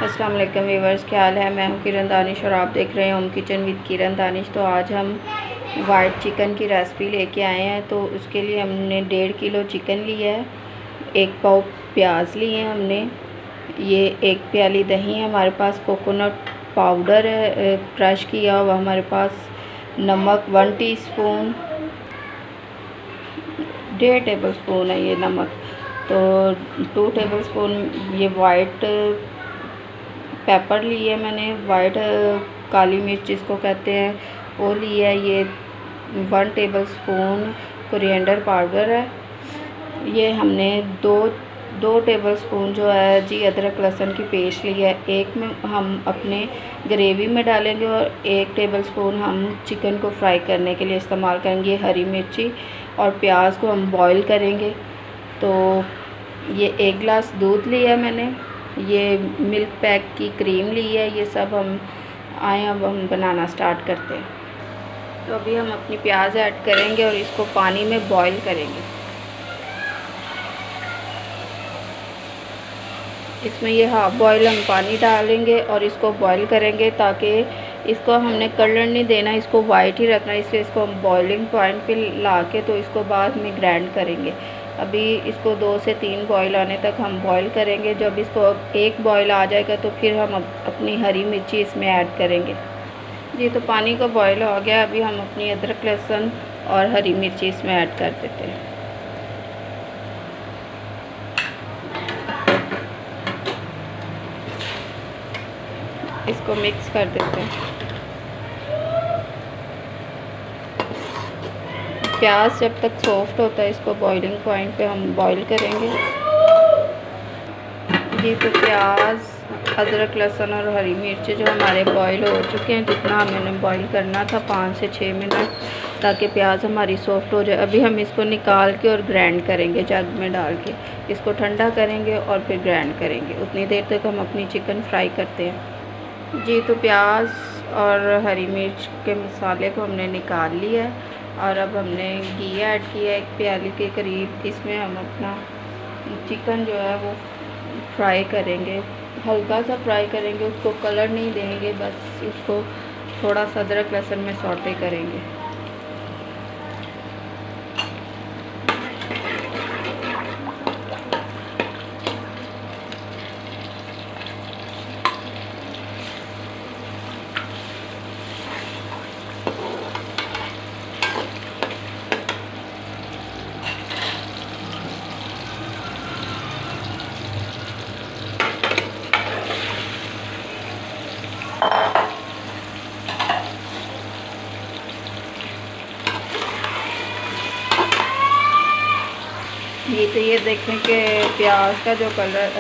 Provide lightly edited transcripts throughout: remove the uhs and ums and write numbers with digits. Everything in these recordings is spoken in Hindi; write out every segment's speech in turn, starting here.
अस्सलाम वालेकुम व्यूअर्स, क्या हाल है। मैं हूं किरण दानिश और आप देख रहे हैं होम किचन विद किरण दानिश। तो आज हम वाइट चिकन की रेसिपी लेके आए हैं। तो उसके लिए हमने 1.5 किलो चिकन लिया है, 1 पाव प्याज लिए हैं हमने, ये 1 प्याली दही है हमारे पास, कोकोनट पाउडर है क्रश किया हुआ हमारे पास, नमक 1 टीस्पून, 1.5 टेबल स्पून है ये नमक। तो 2 टेबल स्पून ये वाइट पेपर ली है मैंने, वाइट काली मिर्च जिसको कहते हैं वो ली है। ये 1 टेबल स्पून कोरिएंडर पाउडर है। ये हमने दो टेबल स्पून जो है जी अदरक लहसुन की पेस्ट ली है। एक में हम अपने ग्रेवी में डालेंगे और 1 टेबल स्पून हम चिकन को फ्राई करने के लिए इस्तेमाल करेंगे। हरी मिर्ची और प्याज को हम बॉईल करेंगे। तो ये 1 गिलास दूध लिया है मैंने, ये मिल्क पैक की क्रीम ली है। ये सब हम आए, अब हम बनाना स्टार्ट करते हैं। तो अभी हम अपनी प्याज ऐड करेंगे और इसको पानी में बॉईल करेंगे। इसमें ये हाफ बॉईल हम पानी डालेंगे और इसको बॉईल करेंगे, ताकि इसको हमने कलर नहीं देना, इसको वाइट ही रखना है। इसलिए इसको हम बॉइलिंग पॉइंट पे ला के तो इसको बाद में ग्राइंड करेंगे। अभी इसको 2 से 3 बॉईल आने तक हम बॉईल करेंगे। जब इसको 1 बॉईल आ जाएगा तो फिर हम अपनी हरी मिर्ची इसमें ऐड करेंगे। जी तो पानी का बॉईल हो गया, अभी हम अपनी अदरक लहसुन और हरी मिर्ची इसमें ऐड कर देते हैं। इसको मिक्स कर देते हैं। प्याज जब तक सॉफ्ट होता है इसको बॉइलिंग पॉइंट पे हम बॉईल करेंगे। जी तो प्याज, अदरक लहसुन और हरी मिर्च जो हमारे बॉईल हो चुके हैं, जितना हमने बॉईल करना था 5 से 6 मिनट, ताकि प्याज हमारी सॉफ्ट हो जाए। अभी हम इसको निकाल के और ग्राइंड करेंगे, जग में डाल के इसको ठंडा करेंगे और फिर ग्राइंड करेंगे। उतनी देर तक हम अपनी चिकन फ्राई करते हैं। जी तो प्याज और हरी मिर्च के मसाले को हमने निकाल लिया है और अब हमने घी ऐड किया 1 प्याली के करीब। इसमें हम अपना चिकन जो है वो फ्राई करेंगे, हल्का सा फ्राई करेंगे, उसको कलर नहीं देंगे, बस उसको थोड़ा सा अदरक लहसुन में सौटे करेंगे। तो ये देखें कि प्याज का जो कलर,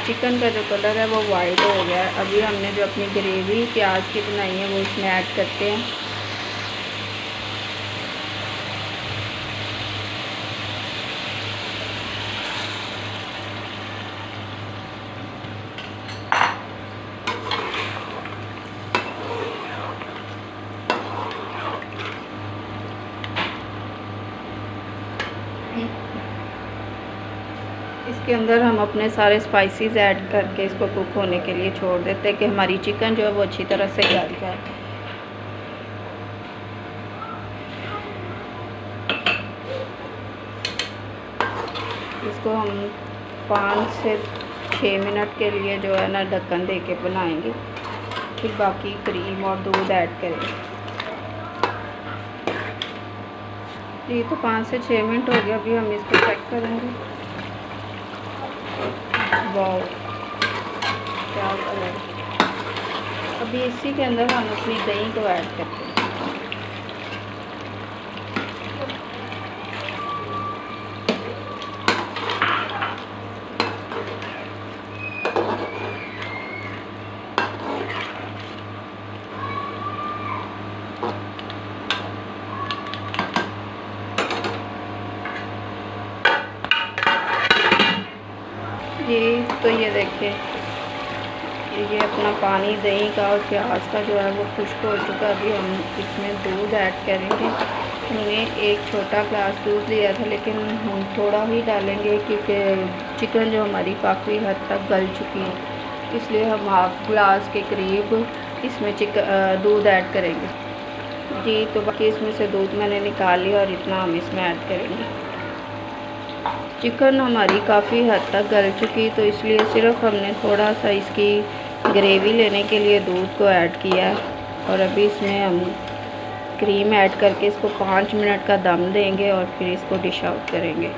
चिकन का जो कलर है वो वाइट हो गया है। अभी हमने जो अपनी ग्रेवी प्याज की बनाई है वो इसमें ऐड करते हैं। इसके अंदर हम अपने सारे स्पाइसेस ऐड करके इसको कुक होने के लिए छोड़ देते हैं कि हमारी चिकन जो है वो अच्छी तरह से गल जाए। इसको हम 5 से 6 मिनट के लिए जो है ना ढक्कन दे के बनाएंगे, फिर बाकी क्रीम और दूध ऐड करेंगे। ये तो 5 से 6 मिनट हो गया, अभी हम इसको चेक करेंगे। वाओ क्या कलर। अभी इसी के अंदर हम अपनी दही को ऐड करते हैं। जी तो ये देखिए, ये अपना पानी दही का और प्याज का जो है वो खुश्क हो चुका है। अभी हम इसमें दूध ऐड करेंगे। हमने 1 छोटा ग्लास दूध लिया था, लेकिन हम थोड़ा ही डालेंगे क्योंकि चिकन जो हमारी काफ़ी हद तक गल चुकी है। इसलिए हम हाफ ग्लास के करीब इसमें दूध ऐड करेंगे। जी, तो बाकी इसमें से दूध मैंने निकाल लिया और इतना हम इसमें ऐड करेंगे। चिकन हमारी काफ़ी हद तक गल चुकी, तो इसलिए सिर्फ हमने थोड़ा सा इसकी ग्रेवी लेने के लिए दूध को ऐड किया है। और अभी इसमें हम क्रीम ऐड करके इसको 5 मिनट का दम देंगे और फिर इसको डिश आउट करेंगे।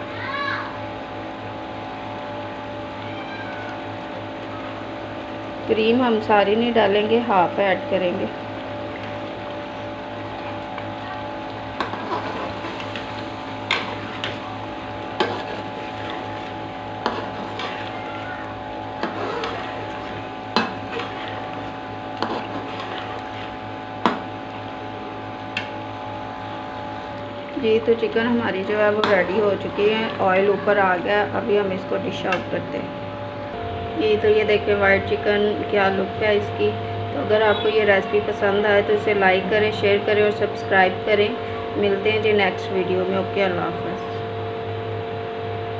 क्रीम हम सारी नहीं डालेंगे, हाफ ऐड करेंगे। जी, तो चिकन हमारी जो है वो रेडी हो चुकी है, ऑयल ऊपर आ गया। अभी हम इसको डिश आउट करते हैं। जी, तो ये देखें वाइट चिकन क्या लुक है इसकी। तो अगर आपको ये रेसिपी पसंद आए तो इसे लाइक करें, शेयर करें और सब्सक्राइब करें। मिलते हैं जी नेक्स्ट वीडियो में। ओके, अल्लाह हाफ़िज़।